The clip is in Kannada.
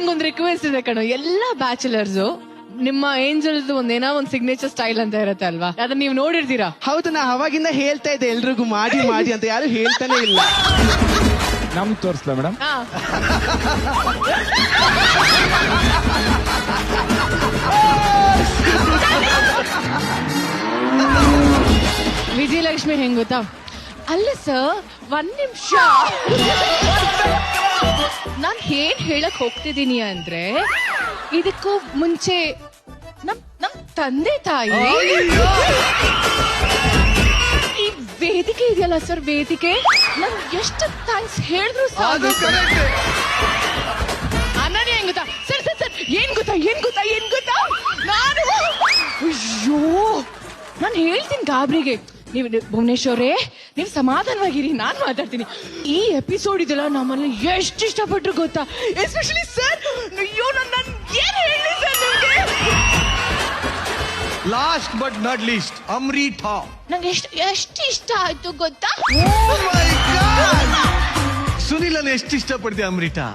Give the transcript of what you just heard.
ನನ್ಗೊಂದು ರಿಕ್ವೆಸ್ಟ್ ಇದೆ ಕಣೋ, ಎಲ್ಲಾ ಬ್ಯಾಚುಲರ್ಸ್ ನಿಮ್ಮ ಏಂಜಲ್ಸ್ ಒಂದೇನೋ ಒಂದ್ ಸಿಗ್ನೇಚರ್ ಸ್ಟೈಲ್ ಅಂತ ಇರತ್ತೆ ಅಲ್ವಾ, ಅದನ್ನ ನೀವು ನೋಡಿರ್ತೀರಾ? ಹೌದು, ನಾ ಅವಾಗಿಂದ ಹೇಳ್ತಾ ಇದ್ದೆ ಎಲ್ರಿಗೂ ಮಾಡಿ ಮಾಡಿ ಅಂತ, ಯಾರು ಹೇಳ್ತಾನೆ ಇಲ್ಲ. ನಮ್ ತೋರಿಸ್ಲಾ ಮೇಡಮ್? ವಿಜಯಲಕ್ಷ್ಮಿ ಹೆಂಗ್ ಗೊತ್ತಾ? ಅಲ್ಲ ಸರ್, ಒಂದ್ ನಿಮಿಷ, ನಾನ್ ಏನ್ ಹೇಳಕ್ ಹೋಗ್ತಿದೀನಿ ಅಂದ್ರೆ, ಇದಕ್ಕೂ ಮುಂಚೆ ನಮ್ ತಂದೆ ತಾಯಿ ಈ ವೇದಿಕೆ ಇದೆಯಲ್ಲ ಸರ್, ವೇದಿಕೆ, ನನ್ ಎಷ್ಟು ಥ್ಯಾಂಕ್ಸ್ ಹೇಳಿದ್ರು ಸಾಕು. ಅನನ್ಯ ಹೆಂಗ್ ಗೊತ್ತಾ ಸರ್? ಸರ್ ಸರ್ ಏನ್ ಗೊತ್ತಾ ನಾನು ಅಯ್ಯೋ ನಾನು ಹೇಳ್ತೀನಿ ಗಾಬ್ರಿಗೆ, ನೀವು ಭುವನೇಶ್ವರೇ ನೀವು ಸಮಾಧಾನವಾಗಿರಿ, ನಾನ್ ಮಾತಾಡ್ತೀನಿ. ಈ ಎಪಿಸೋಡ್ ಇದೆಲ್ಲ ನಮ್ಮನ್ನ ಎಷ್ಟು ಇಷ್ಟಪಟ್ರು ಗೊತ್ತಾ, ಎಸ್ಪೆಷಲಿ ಸರ್. ಅಯ್ಯೋ ನನ್ ಏನ್ ಹೇಳಿ ಸರ್ ನಿಮ್ಗೆ. Last but not least, Amrita. ನಂಗೆ ಎಷ್ಟು ಇಷ್ಟ ಆಯ್ತು ಗೊತ್ತಾ? ಸುನಿಲ್ ಎಷ್ಟು ಇಷ್ಟಪಡ್ತೀಯ ಅಮೃತಾ?